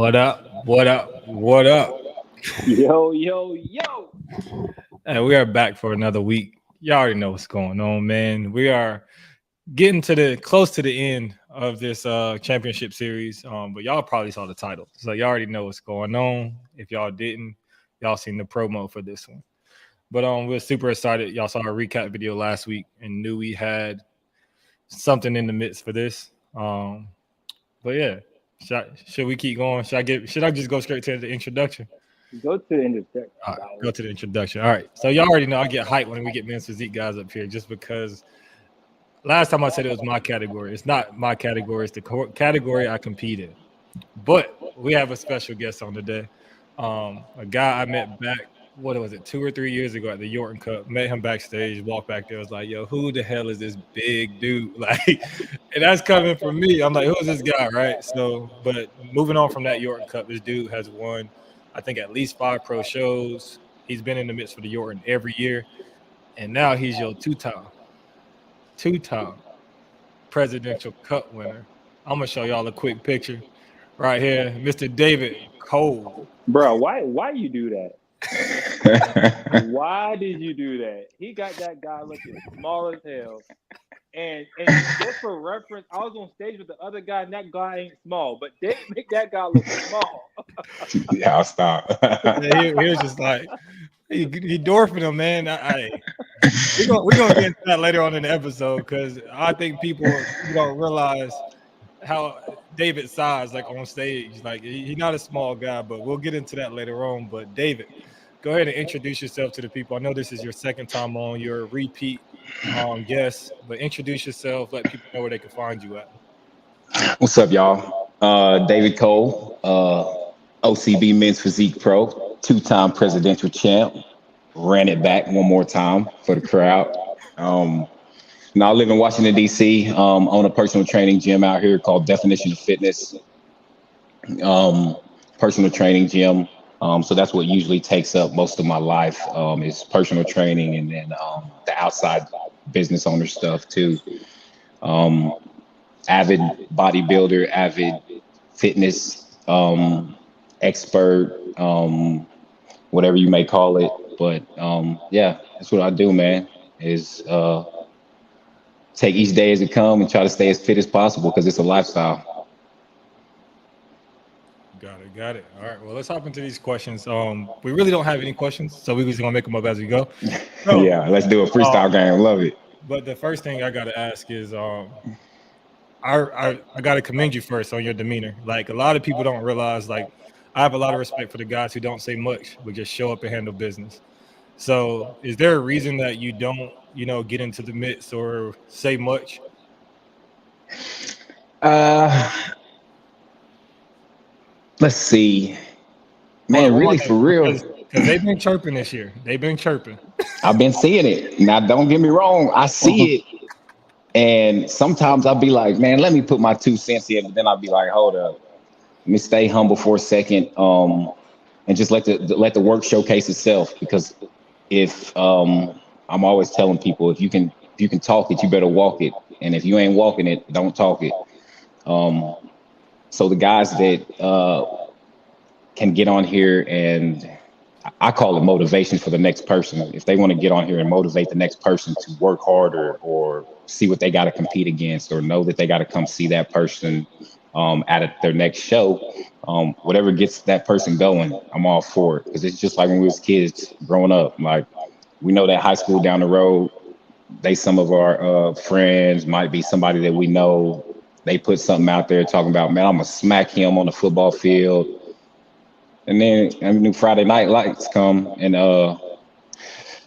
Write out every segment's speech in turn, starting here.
What up? What up? What up? Yo, yo, yo. And we are back for another week. Y'all already know what's going on, man. We are getting to the close to the end of this championship series. But y'all probably saw the title. So y'all already know what's going on. If y'all didn't, y'all seen the promo for this one. But we're super excited. Y'all saw our recap video last week and knew we had something in the midst for this. But yeah. Should we keep going? Should I just go straight to the introduction? Go to the intersection. All right, go to the introduction. All right. So y'all already know I get hyped when we get men's physique guys up here just because last time I said it was my category. It's not my category. It's the category I compete in. But we have a special guest on today. A guy I met back, what was it, 2 or 3 years ago at the Yorton Cup. Met him backstage, walked back there, was like, yo, who the hell is this big dude? Like, and that's coming from me. I'm like, who's this guy, right? So, but moving on from that Yorton Cup, this dude has won, I think, at least 5 pro shows. He's been in the midst for the Yorton every year. And now he's your two-time Presidential Cup winner. I'm going to show y'all a quick picture right here. Mr. David Cole. Bro, why you do that? Why did you do that? He got that guy looking small as hell. And just for reference, I was on stage with the other guy, and that guy ain't small, but they make that guy look small. Yeah, I'll stop. He was just like, he dwarfing him, man. We're gonna get into that later on in the episode because I think people don't realize how David's size, like on stage, like he's not a small guy, but we'll get into that later on. But David, go ahead and introduce yourself to the people. I know this is your second time on. You're a repeat guest, but introduce yourself. Let people know where they can find you at. What's up, y'all? David Cole, OCB Men's Physique Pro, 2-time presidential champ. Ran it back one more time for the crowd. Now I live in Washington, D.C., own a personal training gym out here called Definition of Fitness. Personal training gym. So that's what usually takes up most of my life is personal training and then the outside business owner stuff too. Avid bodybuilder, avid fitness expert, whatever you may call it. But yeah, that's what I do, man, is take each day as it comes and try to stay as fit as possible because it's a lifestyle. Got it. All right. Well, let's hop into these questions. We really don't have any questions, so we're just gonna make them up as we go. So, yeah, let's do a freestyle game. Love it. But the first thing I gotta ask is, I gotta commend you first on your demeanor. Like a lot of people don't realize, like I have a lot of respect for the guys who don't say much, but just show up and handle business. So, is there a reason that you don't, get into the midst or say much? Let's see, man. Really, for real, because they've been chirping this year. They've been chirping. I've been seeing it. Now, don't get me wrong. I see it, and sometimes I'll be like, man, let me put my 2 cents in. But then I'll be like, hold up, let me stay humble for a second, and just let the work showcase itself. Because if I'm always telling people, if you can talk it, you better walk it. And if you ain't walking it, don't talk it. So the guys that can get on here and I call it motivation for the next person. If they want to get on here and motivate the next person to work harder or see what they got to compete against or know that they got to come see that person at their next show, whatever gets that person going, I'm all for it. Because it's just like when we was kids growing up. Like we know that high school down the road, some of our friends might be somebody that we know. They put something out there talking about, man, I'm going to smack him on the football field. And then Friday night lights come and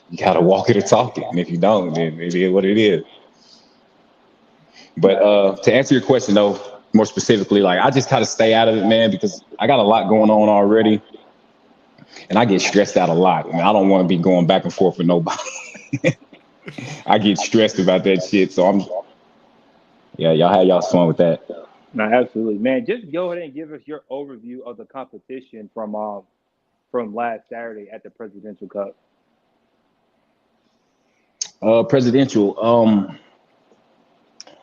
you got to walk it or talk it. And if you don't, then it is what it is. But to answer your question, though, more specifically, like I just kind of stay out of it, man, because I got a lot going on already. And I get stressed out a lot. I mean, I don't want to be going back and forth with nobody. I get stressed about that shit. So y'all have y'all's fun with that. No, absolutely, man. Just go ahead and give us your overview of the competition from last Saturday at the Presidential Cup. Presidential.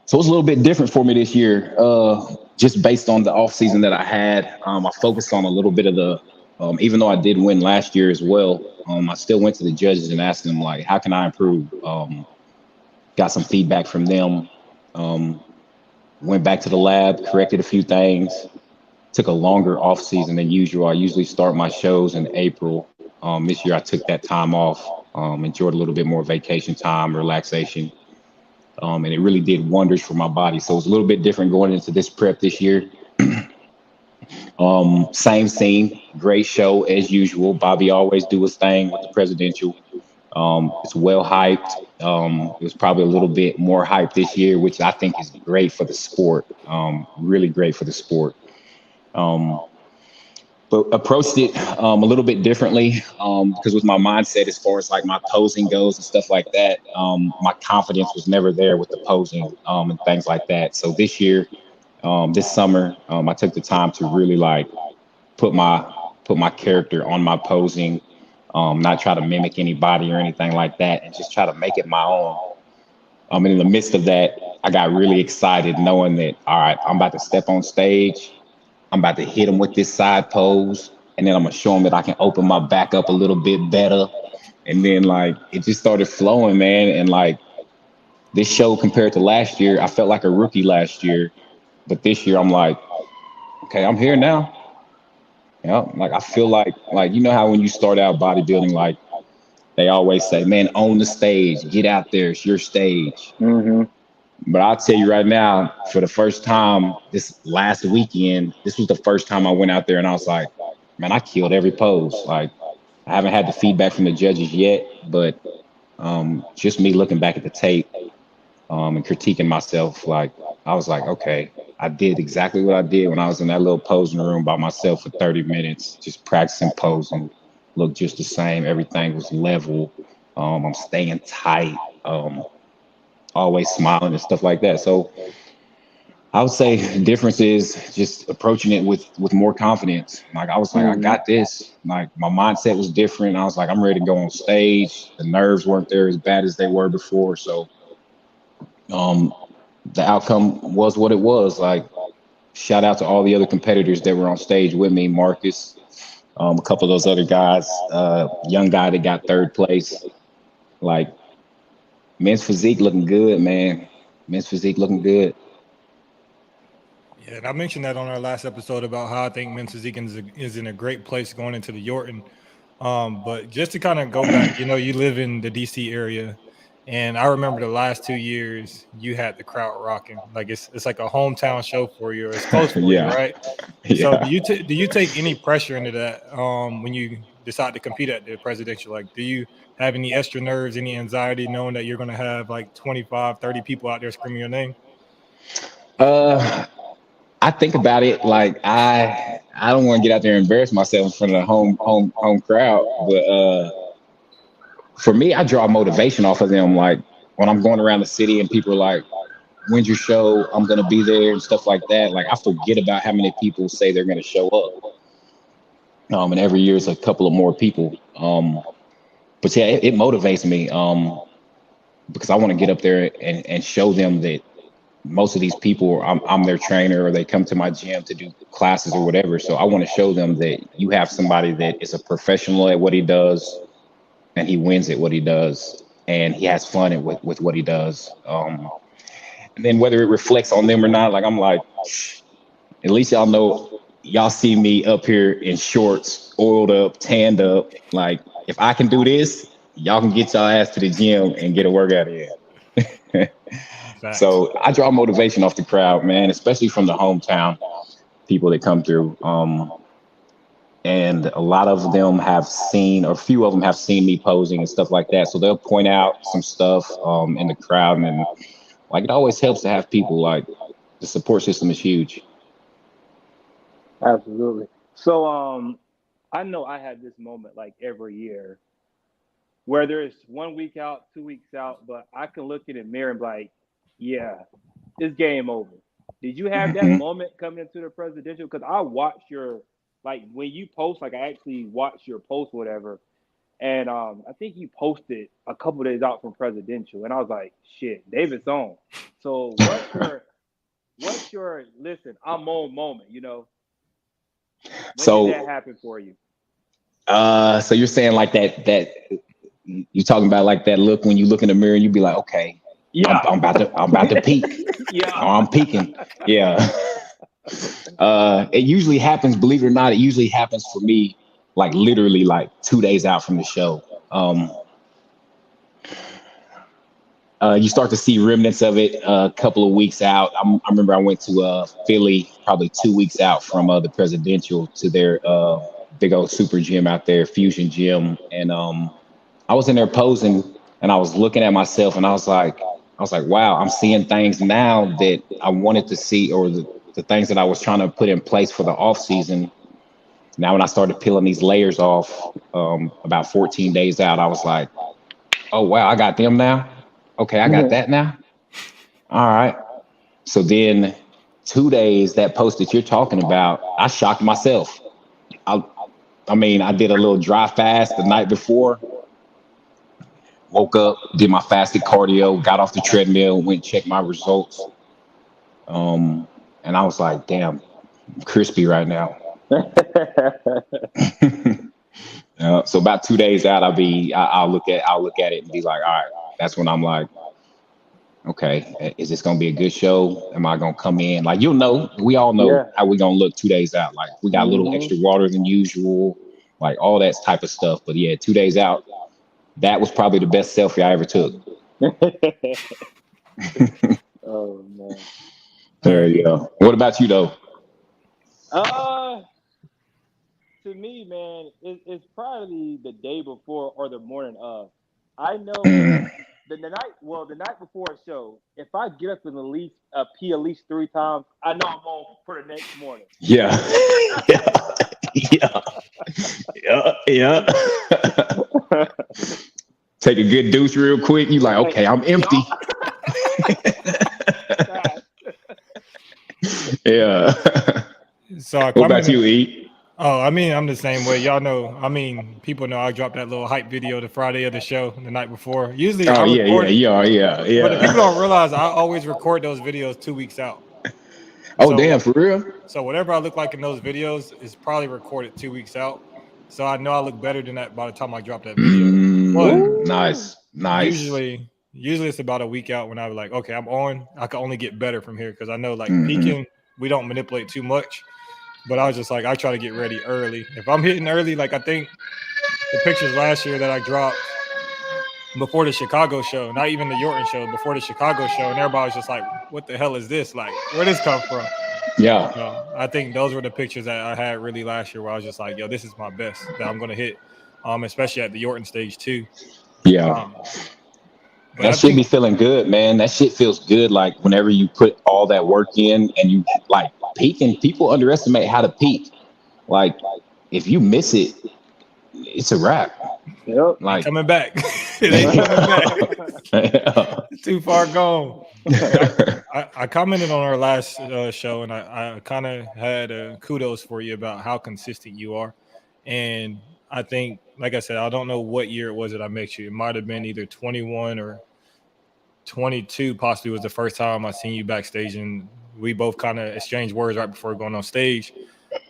So it's a little bit different for me this year. just based on the off season that I had, I focused on a little bit of the, even though I did win last year as well, I still went to the judges and asked them like, how can I improve? Got some feedback from them. Went back to the lab, corrected a few things. Took a longer off season than usual. I usually start my shows in April. This year I took that time off, enjoyed a little bit more vacation time, relaxation. And it really did wonders for my body. So it's a little bit different going into this prep this year. Same scene, great show as usual. Bobby always do his thing with the presidential. It's well hyped. It was probably a little bit more hyped this year, which I think is great for the sport. Really great for the sport. But approached it a little bit differently because with my mindset as far as like my posing goes and stuff like that, my confidence was never there with the posing and things like that. So this year, this summer, I took the time to really like put my character on my posing, not try to mimic anybody or anything like that, and just try to make it my own. And in the midst of that, I got really excited knowing that, all right, I'm about to step on stage. I'm about to hit him with this side pose, and then I'm gonna show him that I can open my back up a little bit better. And then like it just started flowing, man. And like this show compared to last year, I felt like a rookie last year, but this year I'm like, okay, I'm here now. Yeah, like I feel like you know how when you start out bodybuilding, like they always say, man, own the stage, get out there, it's your stage. Mm-hmm. But I'll tell you right now, for the first time this last weekend, this was the first time I went out there and I was like, man, I killed every pose. Like, I haven't had the feedback from the judges yet, but just me looking back at the tape and critiquing myself, like, I was like, okay, I did exactly what I did when I was in that little posing room by myself for 30 minutes, just practicing posing, looked just the same. Everything was level. I'm staying tight. Always smiling and stuff like that. So I would say the difference is just approaching it with more confidence. Like I was like, I got this. Like my mindset was different. I was like, I'm ready to go on stage. The nerves weren't there as bad as they were before. So the outcome was what it was. Like shout out to all the other competitors that were on stage with me, Marcus, a couple of those other guys, young guy that got third place. Like men's physique looking good, man. Men's physique looking good. Yeah, and I mentioned that on our last episode about how I think men's physique is in a great place going into the Yorton. But just to kind of go back, you know, you live in the DC area, and I remember the last 2 years you had the crowd rocking. Like it's like a hometown show for you, or it's close for you, Yeah. right? Yeah. So do you take any pressure into that when you decide to compete at the presidential? Like, do you have any extra nerves, any anxiety knowing that you're going to have like 25, 30 people out there screaming your name? I think about it like I don't want to get out there and embarrass myself in front of the home crowd, but for me, I draw motivation off of them. Like when I'm going around the city and people are like, "When's your show? I'm gonna be there" and stuff like that. Like I forget about how many people say they're gonna show up. And every year it's a couple of more people. But yeah, it motivates me because I want to get up there and show them that most of these people, I'm their trainer or they come to my gym to do classes or whatever. So I want to show them that you have somebody that is a professional at what he does and he wins at what he does and he has fun with what he does. And then whether it reflects on them or not, like I'm like, at least y'all know y'all see me up here in shorts, oiled up, tanned up. Like if I can do this, y'all can get y'all ass to the gym and get a workout in. So I draw motivation off the crowd, man, especially from the hometown people that come through. And a lot of them have seen, or a few of them have seen me posing and stuff like that. So they'll point out some stuff in the crowd, and like it always helps to have people. Like the support system is huge. Absolutely. So I know I have this moment like every year where there's 1 week out, 2 weeks out, but I can look in the mirror and be like, yeah, it's game over. Did you have that moment coming into the presidential? Because I watched your, like when you post, like I actually watched your post, whatever. And I think you posted a couple days out from presidential. And I was like, shit, David's on. So what's your listen? I'm on moment. You know, when So, did that happen for you? so you're saying like that you're talking about like that look when you look in the mirror and you be like, okay, Yeah, I'm about to peak. yeah. Oh, I'm peaking. Yeah. It usually happens, believe it or not, it usually happens for me like literally like 2 days out from the show. You start to see remnants of it a couple of weeks out. I remember I went to Philly probably 2 weeks out from the Presidential to their big old super gym out there, Fusion Gym, and I was in there posing and I was looking at myself and I was like, wow, I'm seeing things now that I wanted to see, or the things that I was trying to put in place for the off season. Now, when I started peeling these layers off about 14 days out, I was like, oh, wow, I got them now. Okay, I got that now. All right. So then 2 days, that post that you're talking about, I shocked myself. I mean, I did a little dry fast the night before, woke up, did my fasted cardio, got off the treadmill, went checked my results. And I was like, damn, I'm crispy right now. So about 2 days out, I'll look at it and be like, all right, that's when I'm like, okay, is this gonna be a good show? Am I gonna come in? Like, we all know Yeah. how we gonna look 2 days out. Like, we got a little extra water than usual, like all that type of stuff. But yeah, 2 days out, that was probably the best selfie I ever took. Oh man. There you go. What about you though? To me, man, it's probably the day before or the morning of. I know the night before a show, if I get up and pee at least 3 times, I know I'm on for the next morning. Yeah. Yeah. Take a good douche real quick. You like, okay, I'm empty. Yeah. So what about you, E? Oh, I mean, I'm the same way. Y'all know. I mean, people know I dropped that little hype video the Friday of the show, the night before. Usually, I record yeah. But the people don't realize I always record those videos 2 weeks out. Oh, so, damn, for real? So whatever I look like in those videos is probably recorded 2 weeks out. So I know I look better than that by the time I drop that video. But nice. Usually it's about a week out when I'm like, okay, I'm on. I can only get better from here because I know like peaking, we don't manipulate too much. But I was just like, I try to get ready early. If I'm hitting early, like I think the pictures last year that I dropped before the Chicago show, not even the Yorton show, before the Chicago show, and everybody was just like, what the hell is this? Like, where did this come from? Yeah. I think those were the pictures that I had really last year where I was just like, yo, this is my best that I'm going to hit, especially at the Yorton stage too. Yeah. That shit be feeling good, man. That shit feels good. Like whenever you put all that work in and you like peaking, people underestimate how to peak. Like if you miss it, it's a wrap. Yep. Like coming back. It ain't coming back. Too far gone. I commented on our last show and I kind of had kudos for you about how consistent you are. And I think, like I said, I don't know what year it was that I met you. It might have been either 21 or 22 possibly was the first time I seen you backstage, and we both kind of exchanged words right before going on stage.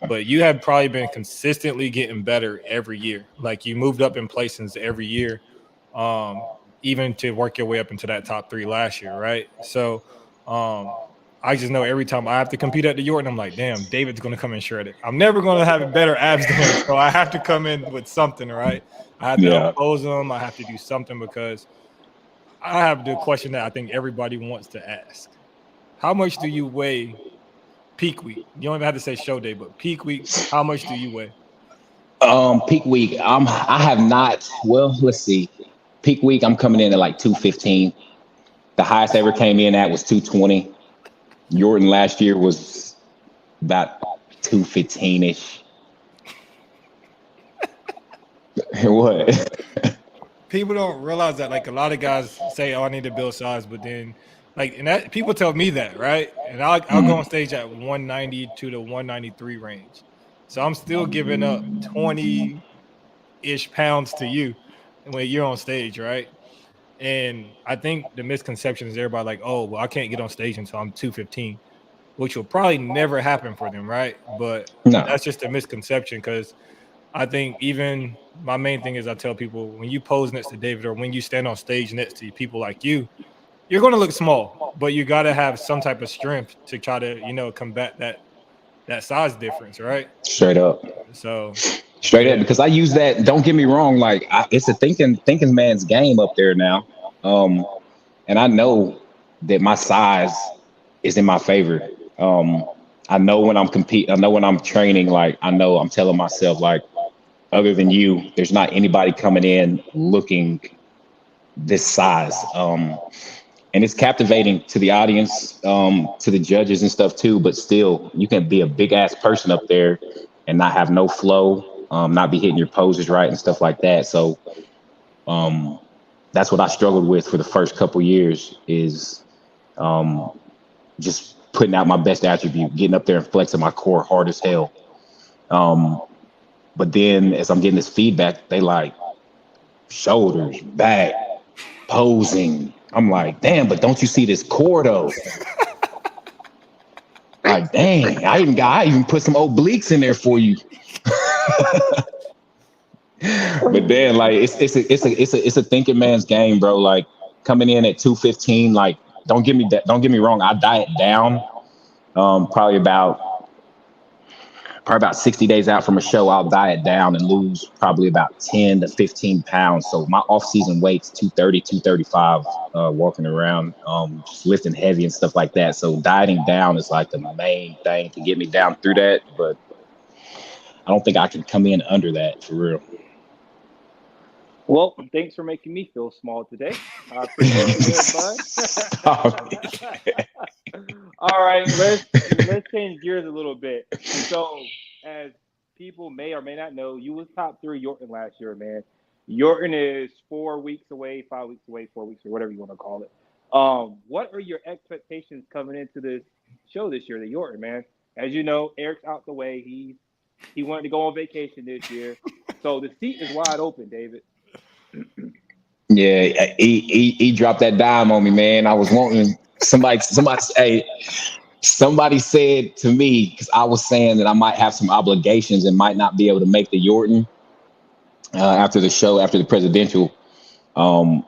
But you have probably been consistently getting better every year. Like you moved up in placings every year, even to work your way up into that top 3 last year, right? So I just know every time I have to compete at the Yorton, I'm like, damn, David's going to come in shredded. I'm never going to have better abs than him, so I have to come in with something, right? I have to oppose him. I have to do something because I have the question that I think everybody wants to ask. How much do you weigh peak week? You don't even have to say show day, but peak week, how much do you weigh? Peak week, I have not. Well, let's see. Peak week, I'm coming in at like 215. The highest I ever came in at was 220. Yorton last year was about 215-ish. What? People don't realize that. Like a lot of guys say, "Oh, I need to build size," but then, like, and that people tell me that, right? And I'll go on stage at 190 to the 193 range, so I'm still giving up 20-ish pounds to you when you're on stage, right? And I think the misconception is everybody like, "Oh, well, I can't get on stage until I'm 215." which will probably never happen for them, right? But No. that's just a misconception because I think even my main thing is I tell people when you pose next to David or when you stand on stage next to people like you're going to look small, but you got to have some type of strength to try to, combat that size difference, right? Straight up. So Straight up, because I use that. Don't get me wrong, like it's a thinking man's game up there now, and I know that my size is in my favor. I know when I'm competing, I know when I'm training, like I know I'm telling myself, like, other than you, there's not anybody coming in looking this size. And it's captivating to the audience, to the judges and stuff too. But still, you can be a big ass person up there and not have no flow, not be hitting your poses right and stuff like that. So that's what I struggled with for the first couple years is just putting out my best attribute, getting up there and flexing my core hard as hell. But then as I'm getting this feedback, they like shoulders, back, posing. I'm like, damn, but don't you see this core though? Like, dang, I even put some obliques in there for you. But then, like, it's a thinking man's game, bro. Like coming in at 215, like, don't get me wrong. I diet down, probably about 60 days out from a show. I'll diet down and lose probably about 10 to 15 pounds. So my off-season weight's 230, 235, walking around, just lifting heavy and stuff like that. So dieting down is like the main thing to get me down through that. But I don't think I can come in under that for real. Well, thanks for making me feel small today. I appreciate it, bud. All right, let's change gears a little bit. So, as people may or may not know, you was top 3 Yorton last year, man. Yorton is 4 weeks away, 5 weeks away, 4 weeks, or whatever you want to call it. What are your expectations coming into this show this year, the Yorton, man? As you know, Eric's out the way. He wanted to go on vacation this year, so the seat is wide open, David. Yeah, he dropped that dime on me, man. I was wanting somebody said to me, because I was saying that I might have some obligations and might not be able to make the Yorton after the show, after the presidential. So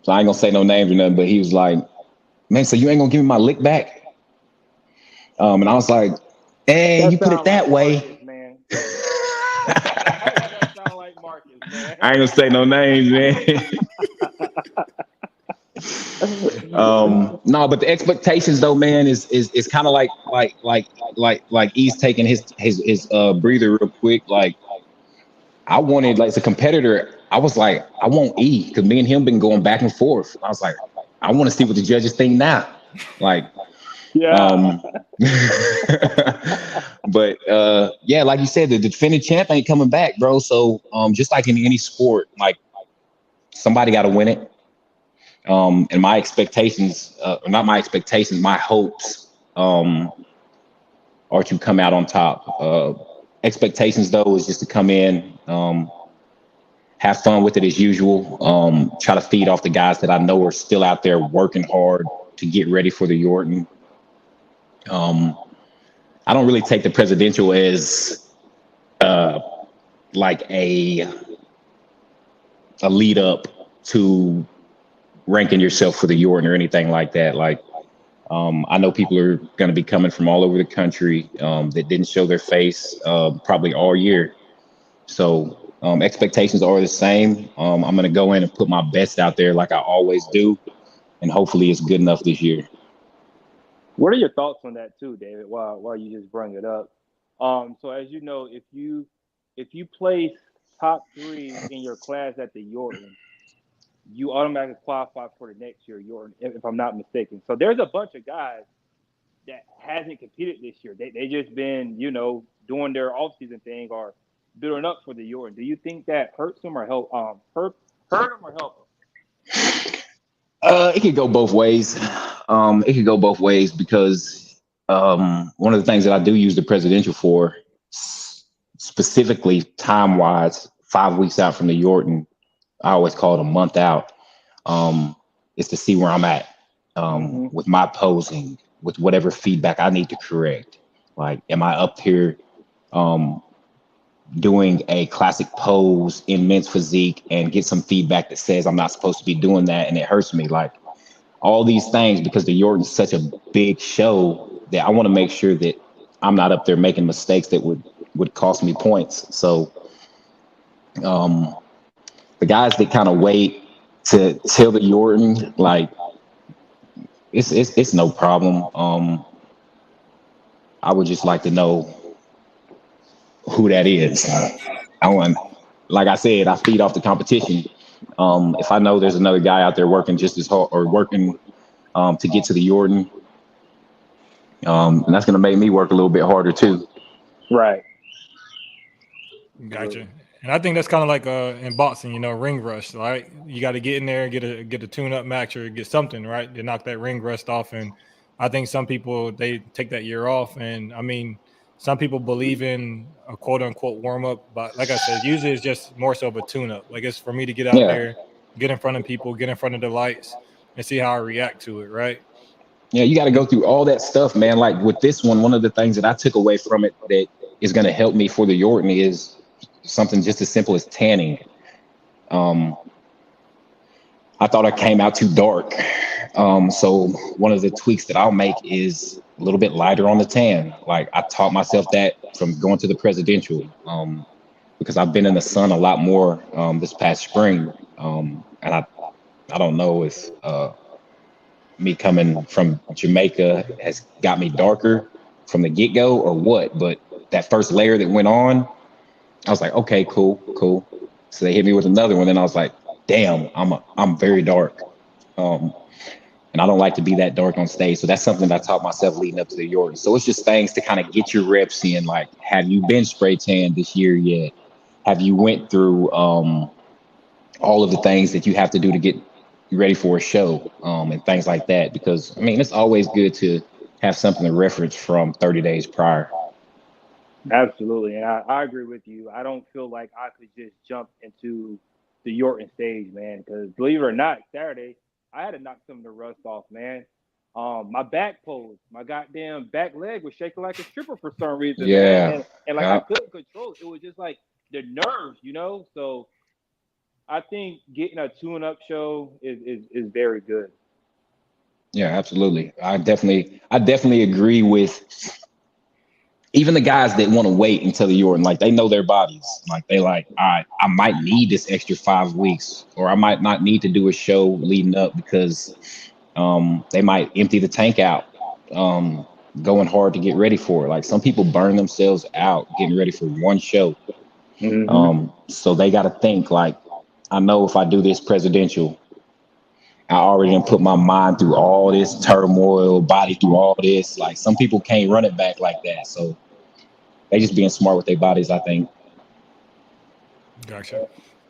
I ain't gonna say no names or nothing, but he was like, man, so you ain't gonna give me my lick back? And I was like, hey, you put it that way. Marcus, man. That sound like Marcus, man. I ain't gonna say no names, man. No, but the expectations though, man, is kind of like he's taking his breather real quick. Like I wanted, like, as a competitor, I was like, I want E, because me and him been going back and forth. I was like, I want to see what the judges think now. Like, yeah. But yeah, like you said, the defending champ ain't coming back, bro. So just like in any sport, like somebody got to win it. And my expectations, not my expectations, my hopes are to come out on top. Expectations, though, is just to come in, have fun with it as usual, try to feed off the guys that I know are still out there working hard to get ready for the Yorton. I don't really take the presidential as like a lead up to ranking yourself for the Yorton or anything like that. Like, I know people are going to be coming from all over the country that didn't show their face probably all year. So expectations are the same. I'm going to go in and put my best out there like I always do. And hopefully it's good enough this year. What are your thoughts on that too, David? While you just bring it up. So as you know, if you place top 3 in your class at the Yorton, you automatically qualify for the next year Yorton, if I'm not mistaken. So there's a bunch of guys that hasn't competed this year. They just been, doing their off-season thing or building up for the Yorton. Do you think that hurts them or hurt them or help them? It could go both ways. It could go both ways because one of the things that I do use the presidential for, specifically time-wise, 5 weeks out from the Yorton, I always call it a month out, is to see where I'm at with my posing, with whatever feedback I need to correct. Like, am I up here doing a classic pose in men's physique and get some feedback that says I'm not supposed to be doing that and it hurts me? Like, all these things, because the Yorton's such a big show that I want to make sure that I'm not up there making mistakes that would cost me points. So the guys that kind of wait to till the Yorton, like, it's no problem. I would just like to know who that is. I want, like I said, I feed off the competition. If I know there's another guy out there working just as hard or working to get to the Yorton, and that's going to make me work a little bit harder too. Right. Gotcha. And I think that's kind of like in boxing, you know, ring rust. Right, you got to get in there and get a tune-up match or get something right to knock that ring rust off. And I think some people, they take that year off, and I mean, some people believe in a quote-unquote warm-up, but like I said, usually it's just more so of a tune-up. Like, it's for me to get out there, get in front of people, get in front of the lights, and see how I react to it, right? Yeah, you got to go through all that stuff, man. Like with this one of the things that I took away from it that is going to help me for the Yorton is something just as simple as tanning. I thought I came out too dark. So one of the tweaks that I'll make is a little bit lighter on the tan. Like, I taught myself that from going to the Presidential, because I've been in the sun a lot more this past spring. And I don't know if me coming from Jamaica has got me darker from the get-go or what, but that first layer that went on, I was like, okay, cool. So they hit me with another one, and I was like, damn, I'm very dark. And I don't like to be that dark on stage. So that's something that I taught myself leading up to the Yorton. So it's just things to kind of get your reps in. Like, have you been spray tan this year yet? Have you went through all of the things that you have to do to get ready for a show, and things like that? Because, I mean, it's always good to have something to reference from 30 days prior. Absolutely. And I agree with you. I don't feel like I could just jump into the Yorton stage, man, because believe it or not, Saturday, I had to knock some of the rust off, man. My back pose, my goddamn back leg was shaking like a stripper for some reason. Yeah. Man. And like, I couldn't control it. It was just like the nerves, you know? So I think getting a tune-up show is very good. Yeah, absolutely. I definitely agree with even the guys that want to wait until the Yorton. Like, they know their bodies. Like, they like, all right, I might need this extra 5 weeks, or I might not need to do a show leading up because they might empty the tank out, going hard to get ready for it. Like, some people burn themselves out getting ready for one show. So they got to think, like, I know if I do this Presidential, I already done put my mind through all this turmoil, body through all this. Like, some people can't run it back like that. So they just being smart with their bodies, I think. Gotcha.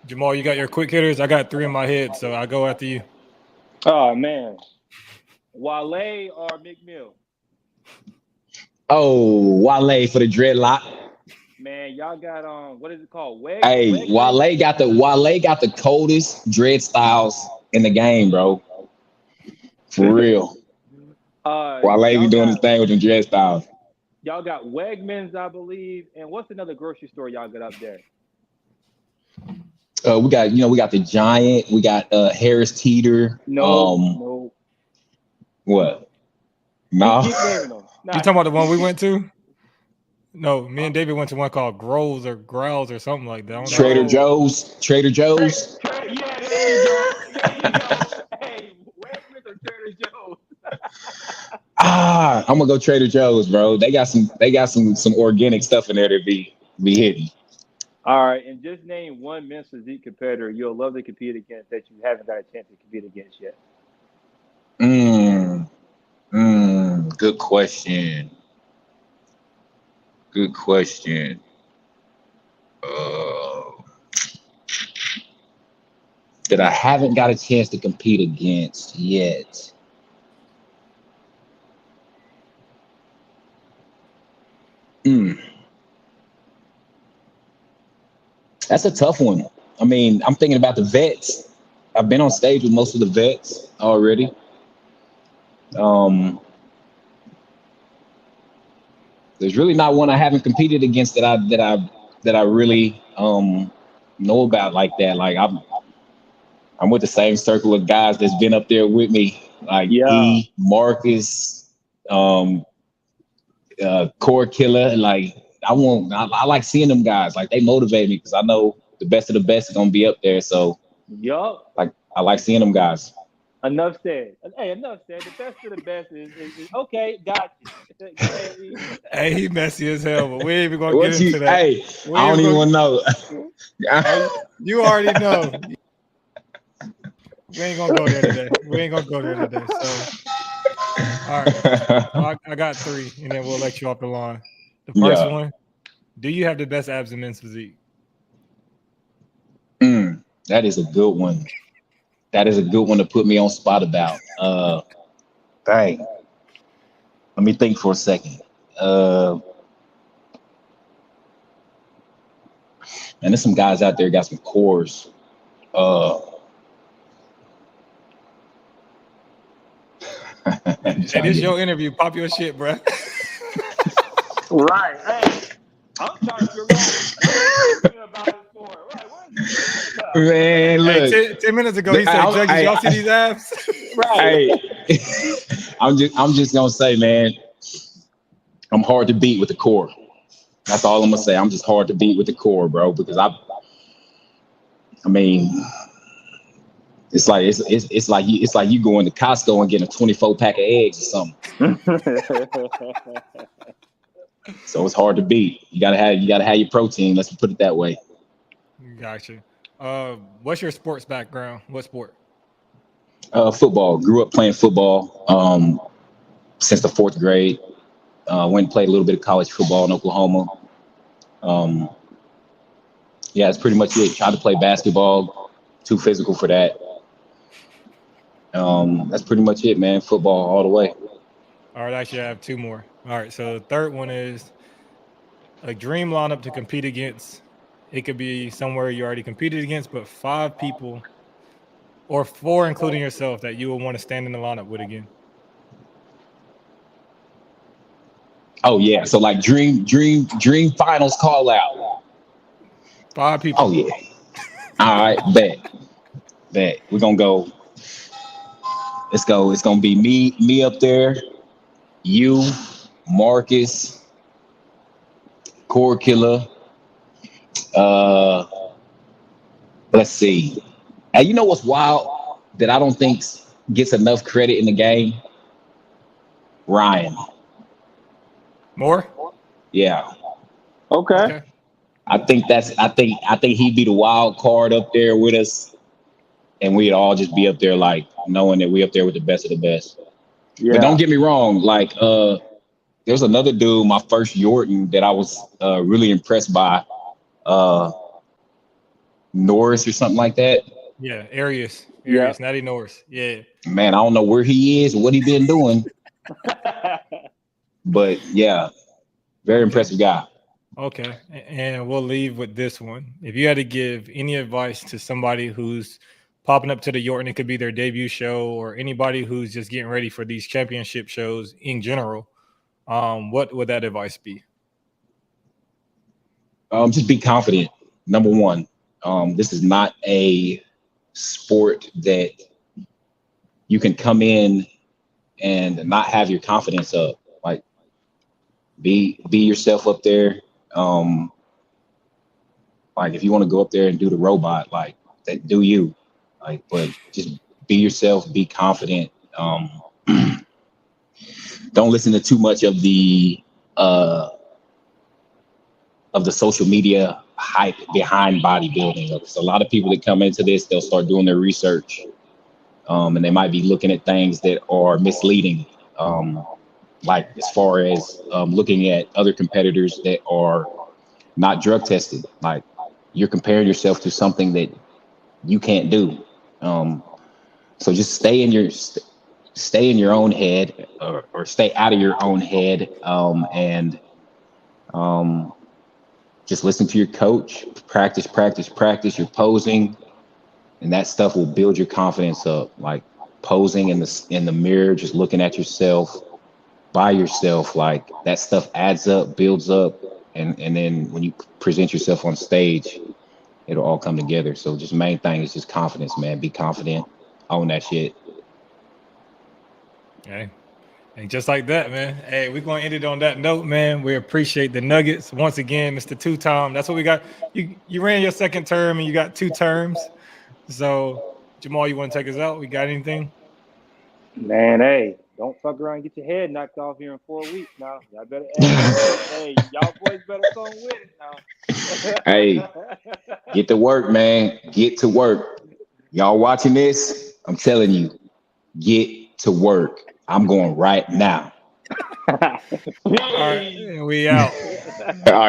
Jamal, you got your quick hitters? I got 3 in my head, so I'll go after you. Oh, man. Wale or McMill? Oh, Wale for the dreadlock. Man, y'all got what is it called? Hey, Wale got the coldest dread styles in the game, bro. For real. Wale be doing his thing with the dread styles. Y'all got Wegmans, I believe, and what's another grocery store y'all got up there? We got the Giant. We got Harris Teeter. No. What? No. Keep naming them. You talking about the one we went to? No, me and David went to one called Grows or Growls or something like that. Trader Joe's. Yeah, there you go. Hey, Wegmans or Trader Joe's? I'm gonna go Trader Joe's, bro. They got some organic stuff in there that be hitting. All right, and just name one men's physique competitor you'll love to compete against that you haven't got a chance to compete against yet. Good question. That I haven't got a chance to compete against yet. That's a tough one. I mean, I'm thinking about the vets. I've been on stage with most of the vets already. there's really not one I haven't competed against that I really know about like that. Like I'm with the same circle of guys that's been up there with me, like Yeah. Marcus, Core Killer. Like I like seeing them guys. Like they motivate me because I know the best of the best is gonna be up there. So Yup. like I like seeing them guys. Enough said. Hey, enough said. The best of the best is okay. Got you. Go ahead, E. Hey, he messy as hell, but we ain't even gonna What get you? into that. Hey, We I ain't don't even gonna- want to know. Hey, you already know. We ain't gonna go there today. So, all right. So I got 3, and then we'll let you off the line. The first Yeah. one: do you have the best abs in men's physique? That is a good one. That is a good one to put me on spot about. Dang. Let me think for a second. And there's some guys out there got some cores. Hey, this is your interview. Pop your shit, bro. Right. Hey, I'm trying to figure out about it for. Right. What is this about? Man, look. Hey, 10 minutes ago, he said, "Judges, y'all see these abs?" Right. Hey, I'm just gonna say, man, I'm hard to beat with the core. That's all I'm gonna say. I'm just hard to beat with the core, bro, because I mean, it's like you going to Costco and getting a 24 pack of eggs or something. So it's hard to beat. You gotta have your protein. Let's put it that way. Gotcha. What's your sports background? What sport? Football. Grew up playing football since the 4th grade. Went and played a little bit of college football in Oklahoma. Yeah, that's pretty much it. Tried to play basketball. Too physical for that. That's pretty much it, man. Football all the way. All right, actually, I have 2 more. All right, so the third one is a dream lineup to compete against. It could be somewhere you already competed against, but 5 people or 4, including yourself, that you would want to stand in the lineup with again. Oh yeah, so like dream finals call out. 5 people. Oh yeah. All right, bet. We're gonna go. Let's go. It's gonna be me up there, you, Marcus, Core Killer. Let's see. And you know what's wild that I don't think gets enough credit in the game? Ryan. More? Yeah. Okay. I think he'd be the wild card up there with us, and we'd all just be up there like knowing that we up there with the best of the best. Yeah. But don't get me wrong, like there's another dude, my first Yorton, that I was really impressed by. Norris or something like that. Yeah, Arius, Yeah. Natty Norris. Yeah. Man, I don't know where he is, what he been doing, but yeah, very impressive guy. Okay, and we'll leave with this one. If you had to give any advice to somebody who's popping up to the Yorton, it could be their debut show, or anybody who's just getting ready for these championship shows in general, what would that advice be? Just be confident. Number one, this is not a sport that you can come in and not have your confidence up. Like, be yourself up there. Like, if you want to go up there and do the robot, like that, do you? Like, but just be yourself. Be confident. Don't listen to too much of the social media hype behind bodybuilding. There's a lot of people that come into this, they'll start doing their research, and they might be looking at things that are misleading, like as far as looking at other competitors that are not drug tested. Like, you're comparing yourself to something that you can't do. So just stay in your own head, or stay out of your own head, and just listen to your coach, practice your posing, and that stuff will build your confidence up. Like posing in the mirror, just looking at yourself, by yourself, like that stuff adds up, builds up, and then when you present yourself on stage, it'll all come together. So just main thing is just confidence, man. Be confident, own that shit. Okay. And just like that, man. Hey, we're gonna end it on that note, man. We appreciate the Nuggets once again, Mr. Two-Time. That's what we got. You ran your second term and you got 2 terms. So Jamal, you want to take us out? We got anything? Man, hey, don't fuck around and get your head knocked off here in 4 weeks now. Y'all better hey, y'all boys better come with it now. Hey, get to work, man. Get to work. Y'all watching this? I'm telling you, get to work. I'm going right now. All right, we out. All right.